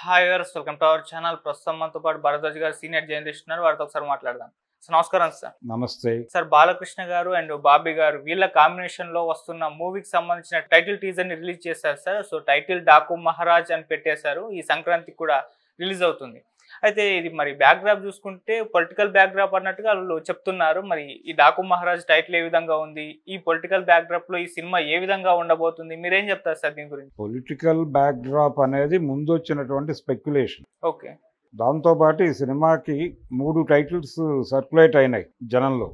Hi viewers, welcome to our channel. ప్రస్తుతం మనతో పాటు భరద్వాజ్ గారు సీనియర్ జర్నలిస్ట్ ఉన్నారు. వారితో ఒకసారి మాట్లాడదాం. సార్ నమస్కారం. సార్ నమస్తే. సార్ బాలకృష్ణ గారు అండ్ బాబీ గారు వీళ్ళ కాంబినేషన్ లో వస్తున్న మూవీకి సంబంధించిన టైటిల్ టీజర్ ని రిలీజ్ చేశారు sir. So title Daaku Maharaj అని పెట్టేశారు. ఈ సంక్రాంతికి కూడా రిలీజ్ అవుతుంది. అయితే ఇది మరి బ్యాక్ డ్రాప్ చూసుకుంటే పొలిటికల్ బ్యాక్ డ్రాప్ అన్నట్టుగా వాళ్ళు చెప్తున్నారు. మరి ఈ డాకు మహారాజ్ టైటిల్ ఏ విధంగా ఉంది, ఈ పొలిటికల్ బ్యాక్ డ్రాప్ లో ఈ సినిమా ఏ విధంగా ఉండబోతుంది, మీరేం చెప్తారు సార్ దీని గురించి? పొలిటికల్ బ్యాక్ డ్రాప్ అనేది ముందు వచ్చినటువంటి స్పెక్యులేషన్. ఓకే. దాంతోపాటు ఈ సినిమాకి 3 టైటిల్స్ సర్క్యులేట్ అయినాయి జనంలో.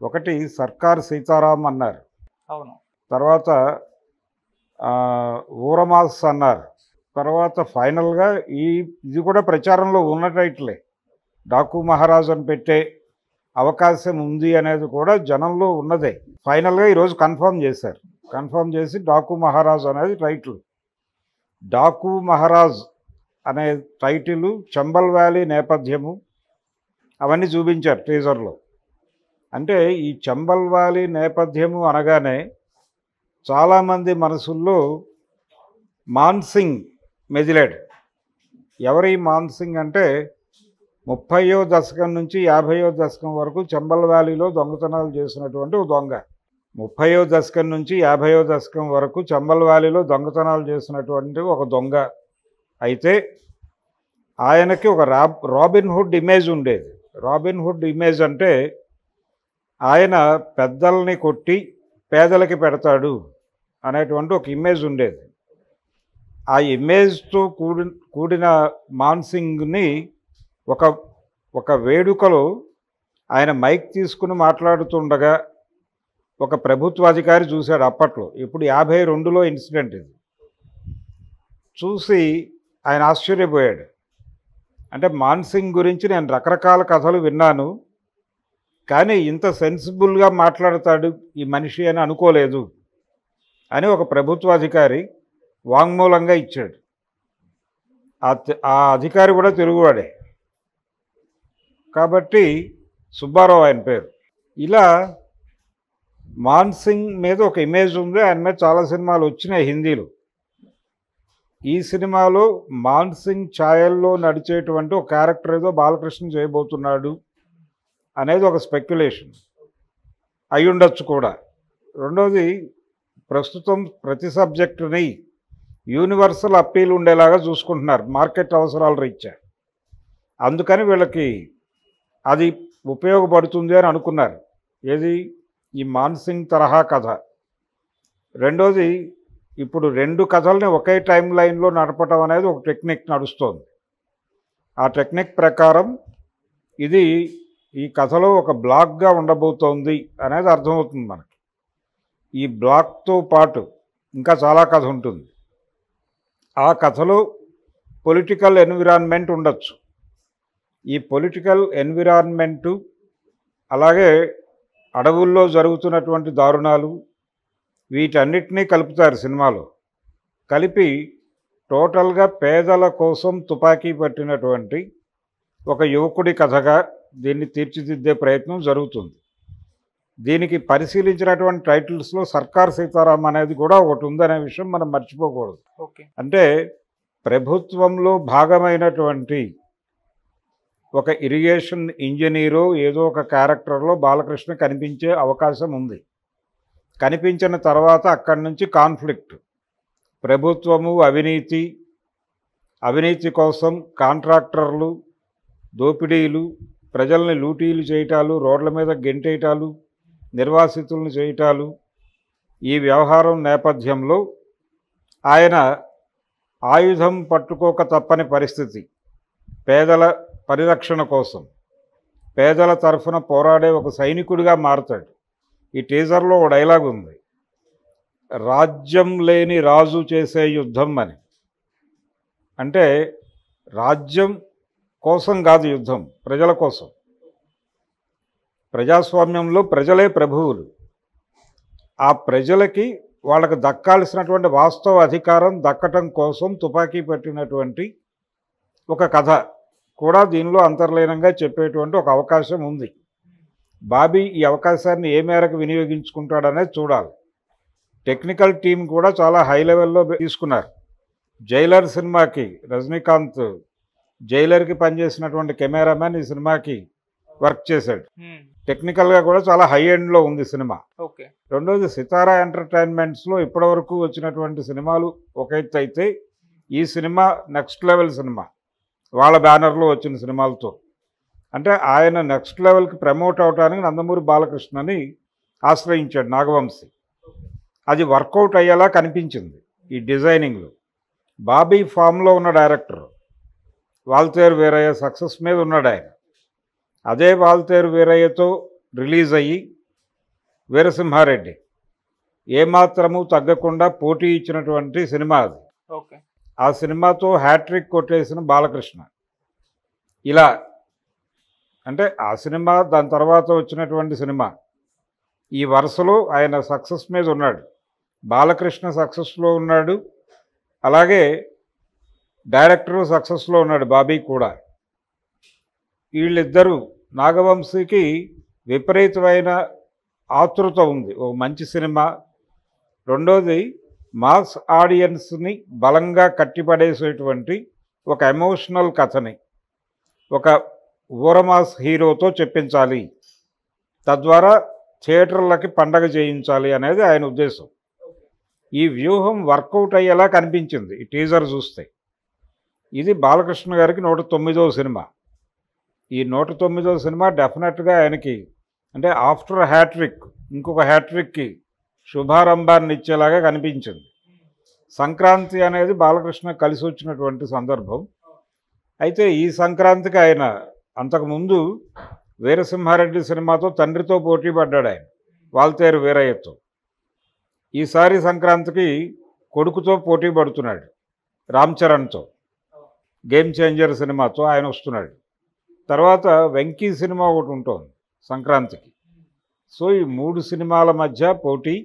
ఒకటి సర్కార్ సీతారాం అన్నారు, అవును. తర్వాత ఊరమాస్ అన్నారు, తర్వాత ఫైనల్గా ఇది కూడా ప్రచారంలో ఉన్న టైటిలే డాకు మహారాజ్ అని పెట్టే అవకాశం ఉంది అనేది కూడా జనంలో ఉన్నదే. ఫైనల్గా ఈరోజు కన్ఫర్మ్ చేశారు. కన్ఫర్మ్ చేసి డాకు మహారాజ్ అనేది టైటిల్. డాకు మహారాజ్ అనే టైటిల్, చంబల్ వ్యాలీ నేపథ్యము అవన్నీ చూపించారు టీజర్లో. అంటే ఈ చంబల్ వ్యాలీ నేపథ్యము అనగానే చాలామంది మనసుల్లో మాన్సింగ్ మెదిలాడు. ఎవరి మాన్సింగ్ అంటే 30వ దశకం నుంచి 50వ దశకం వరకు చంబల్ వ్యాలీలో దొంగతనాలు చేసినటువంటి ఒక దొంగ. 30వ దశకం నుంచి 50వ దశకం వరకు చంబల్ వ్యాలీలో దొంగతనాలు చేసినటువంటి ఒక దొంగ. అయితే ఆయనకి ఒక రాబిన్ హుడ్ ఇమేజ్ ఉండేది. రాబిన్ హుడ్ ఇమేజ్ అంటే ఆయన పెద్దల్ని కొట్టి పేదలకి పెడతాడు అనేటువంటి ఒక ఇమేజ్ ఉండేది. ఆ ఇమేజ్తో కూడిన మాన్సింగ్ని ఒక వేడుకలో ఆయన మైక్ తీసుకుని మాట్లాడుతుండగా ఒక ప్రభుత్వాధికారి చూశాడు అప్పట్లో. ఇప్పుడు 52లో ఇన్సిడెంట్ ఇది. చూసి ఆయన ఆశ్చర్యపోయాడు. అంటే మాన్సింగ్ గురించి నేను రకరకాల కథలు విన్నాను, కానీ ఇంత సెన్సిబుల్గా మాట్లాడతాడు ఈ మనిషి అని అనుకోలేదు అని ఒక ప్రభుత్వాధికారి వాంగ్మూలంగా ఇచ్చాడు. ఆ అధికారి కూడా తెలుగువాడే కాబట్టి సుబ్బారావు ఆయన పేరు. ఇలా మాన్సింగ్ మీద ఒక ఇమేజ్ ఉంది. ఆయన మీద చాలా సినిమాలు వచ్చినాయి హిందీలో. ఈ సినిమాలో మాన్సింగ్ ఛాయల్లో నడిచేటువంటి ఒక క్యారెక్టర్ ఏదో బాలకృష్ణ చేయబోతున్నాడు అనేది ఒక స్పెక్యులేషన్ అయి ఉండొచ్చు కూడా. రెండోది, ప్రస్తుతం ప్రతి సబ్జెక్టుని యూనివర్సల్ అప్పీల్ ఉండేలాగా చూసుకుంటున్నారు మార్కెట్ అవసరాల రీత్యా. అందుకని వీళ్ళకి అది ఉపయోగపడుతుంది అని అనుకున్నారు. ఏది? ఈ మాన్సింగ్ తరహా కథ. రెండోది, ఇప్పుడు 2 కథల్ని ఒకే టైం లైన్లో నడపటం అనేది ఒక టెక్నిక్ నడుస్తోంది. ఆ టెక్నిక్ ప్రకారం ఈ కథలో ఒక బ్లాక్గా ఉండబోతోంది అనేది అర్థమవుతుంది మనకి. ఈ బ్లాక్తో పాటు ఇంకా చాలా కథ ఉంటుంది. ఆ కథలో పొలిటికల్ ఎన్విరాన్మెంట్ ఉండొచ్చు. ఈ పొలిటికల్ ఎన్విరాన్మెంటు, అలాగే అడవుల్లో జరుగుతున్నటువంటి దారుణాలు, వీటన్నిటినీ కలుపుతారు సినిమాలో. కలిపి టోటల్గా పేదల కోసం తుపాకీ పట్టినటువంటి ఒక యువకుడి కథగా దీన్ని తీర్చిదిద్దే ప్రయత్నం జరుగుతుంది. దీనికి పరిశీలించినటువంటి టైటిల్స్లో సర్కార్ సీతారాం అనేది కూడా ఒకటి ఉందనే విషయం మనం మర్చిపోకూడదు. ఓకే. అంటే ప్రభుత్వంలో భాగమైనటువంటి ఒక ఇరిగేషన్ ఇంజనీరు ఏదో ఒక క్యారెక్టర్లో బాలకృష్ణ కనిపించే అవకాశం ఉంది. కనిపించిన తర్వాత అక్కడి నుంచి కాన్ఫ్లిక్ట్, ప్రభుత్వము అవినీతి కోసం కాంట్రాక్టర్లు దోపిడీలు, ప్రజల్ని లూటీలు చేయటాలు, రోడ్ల మీద గెంటేయటాలు, నిర్వాసితులను చేయటాలు, ఈ వ్యవహారం నేపథ్యంలో ఆయన ఆయుధం పట్టుకోక తప్పని పరిస్థితి. పేదల పరిరక్షణ కోసం పేదల తరఫున పోరాడే ఒక సైనికుడిగా మారుతాడు. ఈ టీజర్లో ఒక డైలాగ్ ఉంది, రాజ్యం లేని రాజు చేసే యుద్ధం అని. అంటే రాజ్యం కోసం కాదు యుద్ధం, ప్రజల కోసం. ప్రజాస్వామ్యంలో ప్రజలే ప్రభువులు. ఆ ప్రజలకి వాళ్ళకు దక్కాల్సినటువంటి వాస్తవ అధికారం దక్కటం కోసం తుపాకీ పట్టినటువంటి ఒక కథ కూడా దీనిలో అంతర్లీనంగా చెప్పేటువంటి ఒక అవకాశం ఉంది. బాబీ ఈ అవకాశాన్ని ఏ మేరకు వినియోగించుకుంటాడనేది చూడాలి. టెక్నికల్ టీం కూడా చాలా హై లెవెల్లో తీసుకున్నారు. జైలర్ సినిమాకి రజనీకాంత్ జైలర్కి పనిచేసినటువంటి కెమెరామెన్ ఈ సినిమాకి వర్క్ చేశాడు. టెక్నికల్గా కూడా చాలా హై ఎండ్లో ఉంది సినిమా. ఓకే. రెండోది సితారా ఎంటర్టైన్మెంట్స్లో ఇప్పటివరకు వచ్చినటువంటి సినిమాలు ఒక ఎత్తు అయితే ఈ సినిమా నెక్స్ట్ లెవెల్ సినిమా వాళ్ళ బ్యానర్లో వచ్చిన సినిమాలతో. అంటే ఆయన నెక్స్ట్ లెవెల్కి ప్రమోట్ అవడానికి నందమూరి బాలకృష్ణని ఆశ్రయించాడు నాగవంశీ. అది వర్కౌట్ అయ్యేలా కనిపించింది ఈ డిజైనింగ్లో. బాబీ ఫామ్లో ఉన్న డైరెక్టర్, వాల్తేరు వీరయ్య సక్సెస్ మీద ఉన్నాడు ఆయన. అదే వాల్తేరు వీరయ్యతో రిలీజ్ అయ్యి వీరసింహారెడ్డి ఏమాత్రము తగ్గకుండా పోటీ ఇచ్చినటువంటి సినిమా అది. ఓకే. ఆ సినిమాతో హ్యాట్రిక్ కొట్టేసిన బాలకృష్ణ. ఇలా అంటే ఆ సినిమా దాని తర్వాత వచ్చినటువంటి సినిమా ఈ వరుసలో ఆయన సక్సెస్ మీద ఉన్నాడు. బాలకృష్ణ సక్సెస్లో ఉన్నాడు, అలాగే డైరెక్టరు సక్సెస్లో ఉన్నాడు బాబీ కూడా. వీళ్ళిద్దరూ నాగవంశీకి విపరీతమైన ఆతృత ఉంది ఓ మంచి సినిమా. రెండోది మాస్ ఆడియన్స్ని బలంగా కట్టిపడేసేటువంటి ఒక ఎమోషనల్ కథని ఒక ఊరమాస్ హీరోతో చెప్పించాలి, తద్వారా థియేటర్లకి పండగ చేయించాలి అనేది ఆయన ఉద్దేశం. ఈ వ్యూహం వర్కౌట్ అయ్యేలా కనిపించింది ఈ టీజర్ చూస్తే. ఇది బాలకృష్ణ గారికి 109వ సినిమా. ఈ 109వ సినిమా డెఫినెట్గా ఆయనకి అంటే ఆఫ్టర్ హ్యాట్రిక్ ఇంకొక హ్యాట్రిక్కి శుభారంభాన్ని ఇచ్చేలాగా కనిపించింది. సంక్రాంతి అనేది బాలకృష్ణ కలిసి వచ్చినటువంటి సందర్భం. అయితే ఈ సంక్రాంతికి ఆయన అంతకుముందు వీరసింహారెడ్డి సినిమాతో తండ్రితో పోటీ పడ్డాడు ఆయన వాల్తేరు వీరయ్యతో. ఈసారి సంక్రాంతికి కొడుకుతో పోటీ పడుతున్నాడు రామ్ చరణ్తో. గేమ్ చేంజర్ సినిమాతో ఆయన వస్తున్నాడు. తర్వాత వెంకీ సినిమా ఒకటి ఉంటుంది సంక్రాంతికి. సో ఈ 3 సినిమాల మధ్య పోటీ.